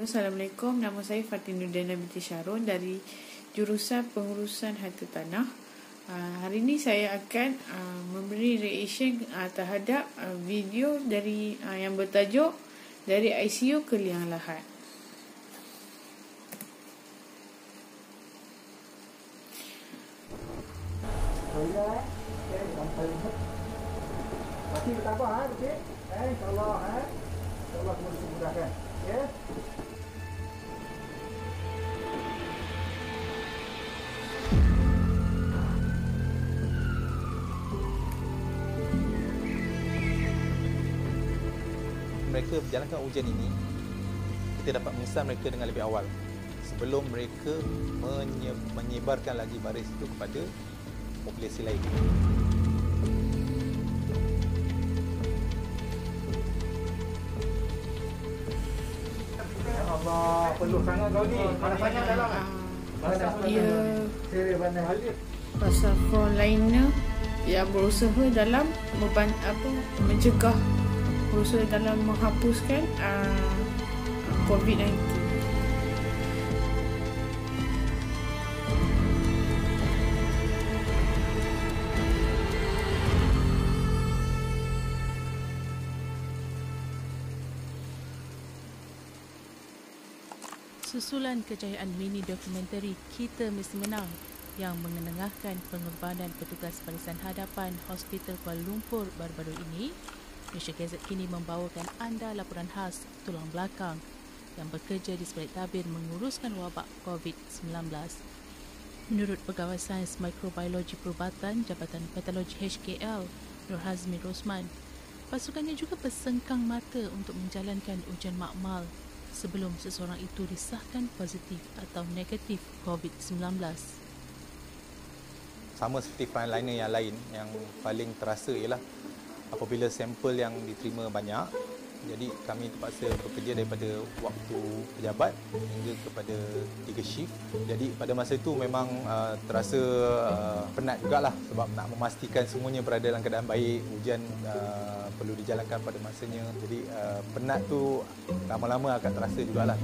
Assalamualaikum, nama saya Fatinudana binti Sharon dari jurusan pengurusan harta tanah. Hari ini saya akan memberi reaction terhadap video dari yang bertajuk Dari ICU ke Liang Lahat. Masih bertabah okey. InsyaAllah InsyaAllah semua dimudahkan. Okey. Mereka berjalankan ujian ini, kita dapat mengesan mereka dengan lebih awal sebelum mereka menyebarkan lagi baris itu kepada populasi lain. Allah, penuh sangat kau ni. Mana sangat dalam Pasal frontliner yang berusaha dalam mencegah, berusaha dalam menghapuskan COVID-19. Susulan kejayaan mini dokumentari Kita Mesti Menang yang mengenengahkan pengorbanan petugas barisan hadapan Hospital Kuala Lumpur baru-baru ini, Malaysia Gazette kini membawakan anda laporan khas tulang belakang yang bekerja di sebalik tabir menguruskan wabak COVID-19. Menurut Pegawai Sains Mikrobiologi Perubatan Jabatan Patologi HKL, Nur Hazmi Rosman, pasukannya juga bersengkang mata untuk menjalankan ujian makmal sebelum seseorang itu disahkan positif atau negatif COVID-19. Sama seperti frontliner yang lain, yang paling terasa ialah apabila sampel yang diterima banyak, jadi kami terpaksa bekerja daripada waktu pejabat hingga kepada 3 shift. Jadi pada masa itu memang terasa penat jugalah sebab nak memastikan semuanya berada dalam keadaan baik, ujian perlu dijalankan pada masanya. Jadi penat tu lama-lama akan terasa jugalah.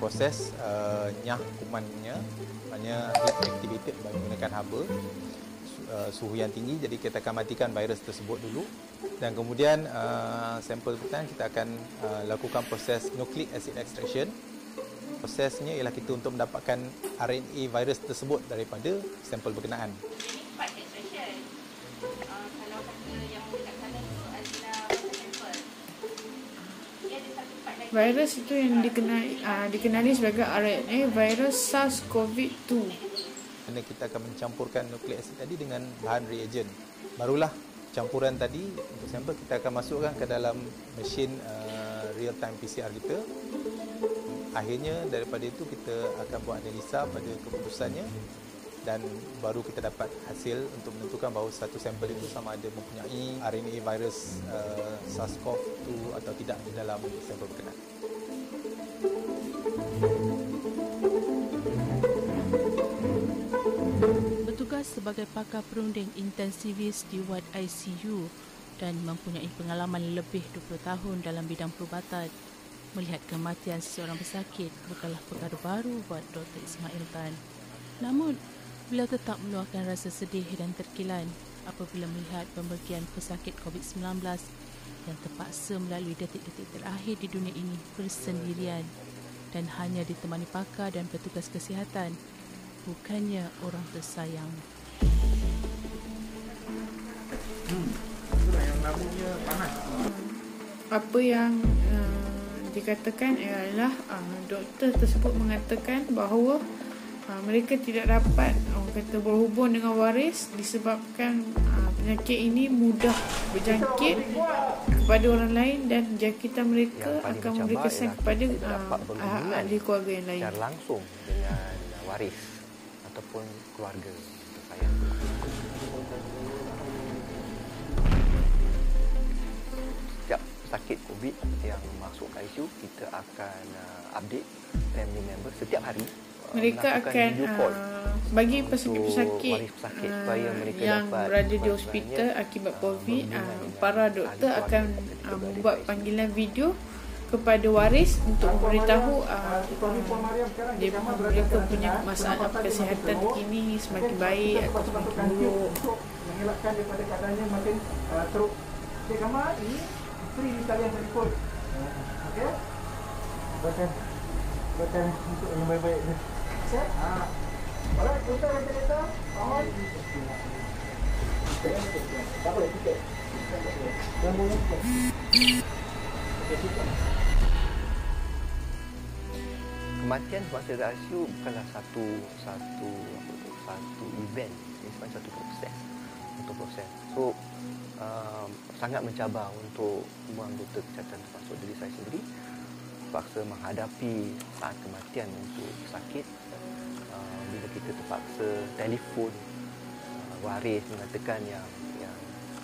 Proses nyah kumannya hanya activated menggunakan haba, suhu yang tinggi, jadi kita akan matikan virus tersebut dulu dan kemudian sampel berkenaan kita akan lakukan proses nucleic acid extraction. Prosesnya ialah kita untuk mendapatkan RNA virus tersebut daripada sampel berkenaan. Part extraction. Kalau kata yang dekat sana tu adalah sampel. Dia ada satu part lagi. Virus itu yang dikenali sebagai RNA virus SARS-CoV-2. Kerana kita akan mencampurkan nucleic acid tadi dengan bahan reagent. Barulah campuran tadi untuk sampel kita akan masukkan ke dalam mesin real time PCR kita. Akhirnya daripada itu kita akan buat analisa pada keputusannya dan baru kita dapat hasil untuk menentukan bahawa satu sampel itu sama ada mempunyai RNA virus SARS-CoV-2 atau tidak di dalam sampel berkenaan. Petugas sebagai pakar perunding intensivis di wad ICU dan mempunyai pengalaman lebih 20 tahun dalam bidang perubatan, melihat kematian seseorang pesakit bukanlah perkara baru buat Dr. Ismail Tan. Namun, beliau tetap meluahkan rasa sedih dan terkilan apabila melihat pembagian pesakit COVID-19 yang terpaksa melalui detik-detik terakhir di dunia ini bersendirian dan hanya ditemani pakar dan petugas kesihatan, bukannya orang tersayang. Itulah yang namanya panas. Apa yang dikatakan ialah doktor tersebut mengatakan bahawa mereka tidak dapat berhubung dengan waris disebabkan penyakit ini mudah berjangkit kepada orang lain dan jangkitan mereka akan memberi kesan kepada ahli keluarga yang lain. Secara langsung dengan waris ataupun keluarga tersayang. Setiap sakit COVID yang masuk ke ICU, kita akan update family member setiap hari mereka melakukan akan video call bagi untuk pesakit-pesakit waris pesakit supaya mereka yang dapat berada di buat hospital sebenarnya, akibat COVID, berhubungan dengan para doktor ahli akan keluarga ketika berada membuat di panggilan video kepada waris untuk memberitahu mereka punya masalah kesihatan kini semakin baik atau semakin buruk. Untuk mengelakkan daripada keadaannya makin teruk. Cik Kamal, ini free di talian telefon. Okey? Buatkan untuk yang baik-baik ni. Set? Alright, kita kereta. Alright. Tak boleh, tiket. Yang boleh tiket. Okey, tiket. Kematian semasa ICU bukanlah satu event, ini sebenarnya satu proses. So sangat mencabar untuk semua anggota kesihatan termasuk diri saya sendiri terpaksa menghadapi saat kematian untuk pesakit. Bila kita terpaksa telefon waris mengatakan yang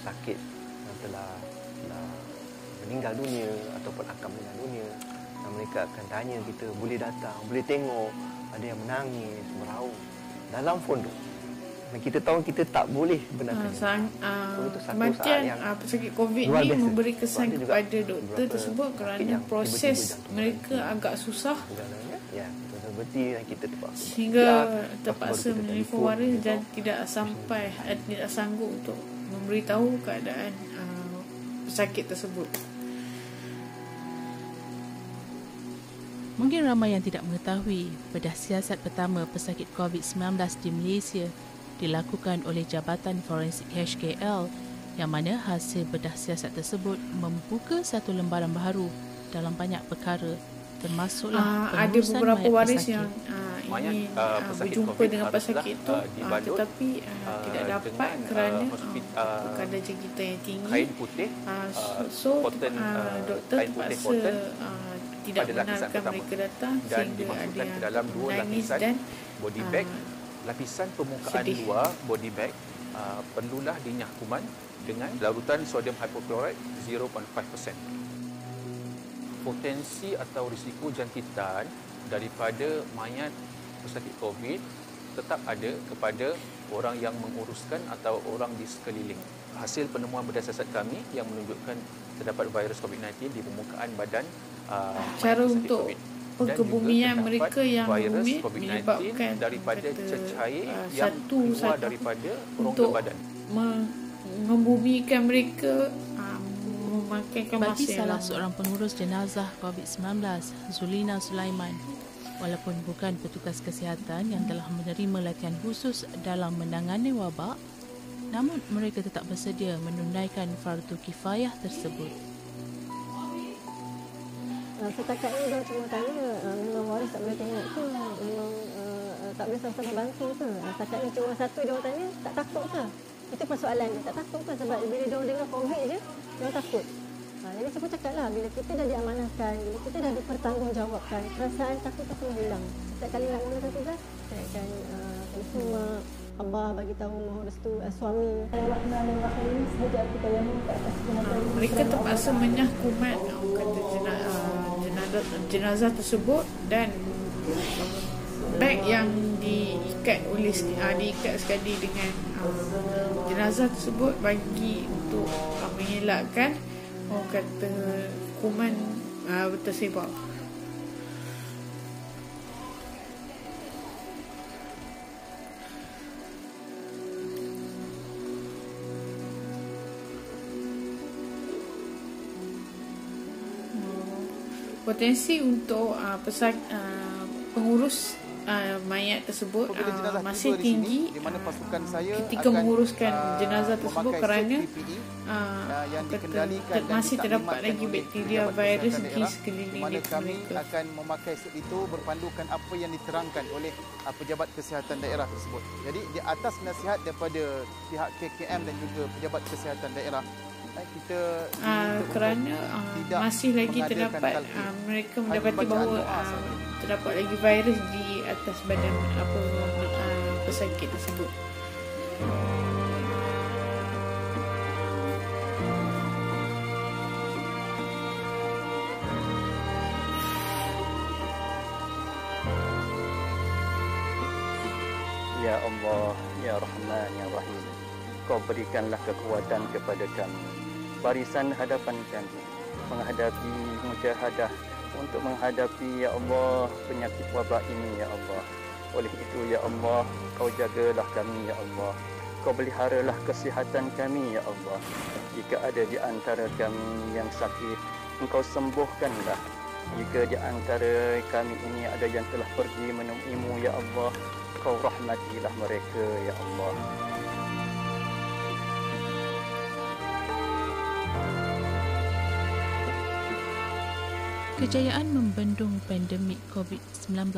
pesakit yang telah meninggal dunia ataupun akan meninggal dunia, dan mereka akan tanya kita, boleh datang, boleh tengok, ada yang menangis, meraung dalam phone tu. Dan kita tahu kita tak boleh benarkan. Kematian pesakit COVID ni memberi kesan kepada doktor tersebut kerana proses mereka agak susah Seperti yang kita terpaksa sehingga terpaksa menelefon waris dan tidak sanggup untuk memberitahu keadaan pesakit tersebut. Mungkin ramai yang tidak mengetahui bedah siasat pertama pesakit COVID-19 di Malaysia dilakukan oleh Jabatan Forensik HKL, yang mana hasil bedah siasat tersebut membuka satu lembaran baru dalam banyak perkara, termasuklah ada pengurusan beberapa mayat waris pesakit. yang ingin berjumpa dengan pesakit itu tetapi tidak dapat kerana kadar jangkitan yang tinggi. Kain putih, doktor terpaksa tidak benarkan mereka datang dan sehingga ada dimasukkan yang ke dalam dua menangis lapisan dan body bag. Lapisan permukaan sedih. luar body bag perlulah dinyah kuman dengan larutan sodium hypochlorite 0.5%. Potensi atau risiko jangkitan daripada mayat pesakit COVID tetap ada kepada orang yang menguruskan atau orang di sekeliling. Hasil penemuan berdasarkan kami yang menunjukkan terdapat virus COVID-19 di permukaan badan cara mayat pesakit untuk COVID. kebumian mereka yang virus rumit COVID-19 menyebabkan daripada cecair yang satu keluar daripada rongga untuk badan. membumikan mereka memakankan masa Bagi yang salah lama. seorang pengurus jenazah COVID-19, Zulina Sulaiman, walaupun bukan petugas kesihatan yang telah menerima latihan khusus dalam menangani wabak, namun mereka tetap bersedia menunaikan fardu kifayah tersebut. Setakat ni dia cuma tanya memang waris tak boleh tengok ke, memang tak boleh sama-sama bantu ke. Setakat ni cuma satu dia tanya, tak takut ke? Itu persoalan dia, tak takut ke? Sebab bila dia dengar COVID je, dia takut. Jadi saya pun cakap lah, bila kita dah diamanahkan, bila kita dah dipertanggungjawabkan, perasaan takut tu semua hilang. Setiap kali nak mulakan tugas, saya akan semua Allah bagi tahu mohon restu suami. Mereka terpaksa menyah kuman jenazah tersebut dan beg yang diikat sekali dengan jenazah tersebut bagi untuk mengelakkan kuman tersebar. Potensi untuk pengurus mayat tersebut masih tinggi di mana pasukan saya ketika menguruskan jenazah tersebut kerana yang dikendalikan dan masih terdapat ditakmirkan lagi oleh bakteria pejabat virus kesihatan di daerah, sekeliling mana kami mereka. akan memakai suit itu berpandukan apa yang diterangkan oleh pejabat kesihatan daerah tersebut. Jadi di atas nasihat daripada pihak KKM dan juga pejabat kesihatan daerah, kita kerana masih lagi terdapat mereka mendapati bahawa terdapat lagi virus di atas badan pesakit tersebut. Ya Allah, Ya Rahman, Ya Rahim. Kau berikanlah kekuatan kepada kami, barisan hadapan kami, menghadapi mujahadah untuk menghadapi, Ya Allah, penyakit wabak ini, Ya Allah. Oleh itu, Ya Allah, Kau jagalah kami, Ya Allah. Kau peliharalah kesihatan kami, Ya Allah. Jika ada di antara kami yang sakit, Engkau sembuhkanlah. Jika di antara kami ini ada yang telah pergi menemuimu, Ya Allah, Kau rahmatilah mereka, Ya Allah. Kejayaan membendung pandemik COVID-19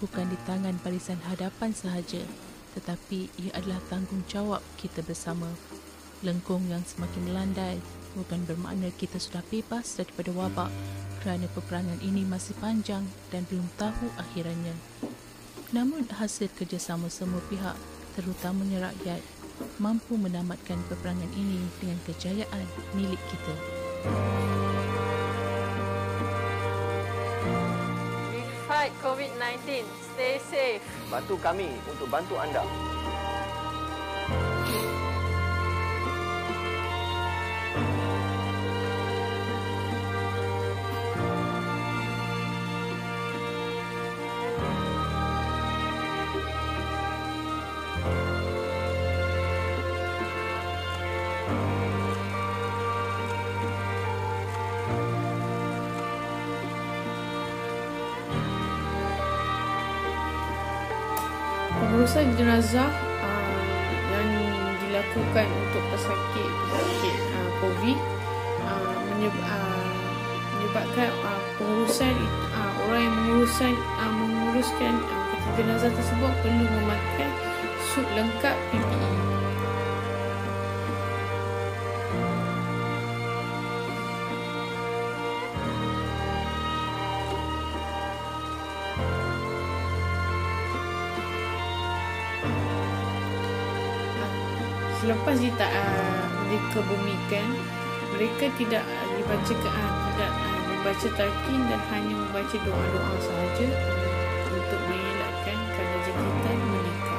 bukan di tangan Barisan Hadapan sahaja, tetapi ia adalah tanggungjawab kita bersama. Lengkung yang semakin melandai bukan bermakna kita sudah bebas daripada wabak, kerana peperangan ini masih panjang dan belum tahu akhirannya. Namun hasil kerjasama semua pihak, terutamanya rakyat, mampu menamatkan peperangan ini dengan kejayaan milik kita. We fight COVID-19. Stay safe. Bantu kami untuk bantu anda. Pengurusan jenazah yang dilakukan untuk pesakit COVID menyebabkan pengurusan orang yang menguruskan peti jenazah tersebut perlu memakai suit lengkap PPE. Selepas dikebumikan, mereka tidak membaca talqin dan hanya membaca doa-doa sahaja untuk mengelakkan kadar jangkitan meningkat.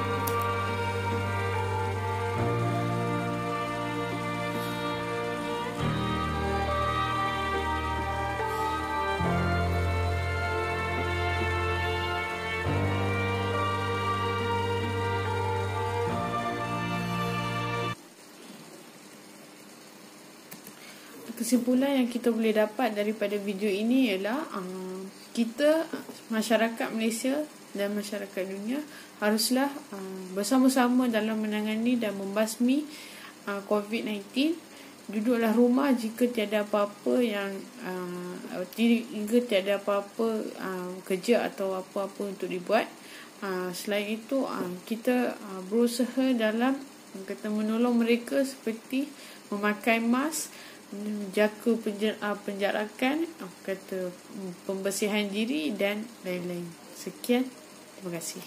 Kesimpulan yang kita boleh dapat daripada video ini ialah kita, masyarakat Malaysia dan masyarakat dunia haruslah bersama-sama dalam menangani dan membasmi COVID-19. Duduklah rumah jika tiada apa-apa kerja atau apa-apa untuk dibuat. Selain itu, kita berusaha dalam menolong mereka seperti memakai mask, menjaga penjarakan, pembersihan diri dan lain-lain. Sekian, terima kasih.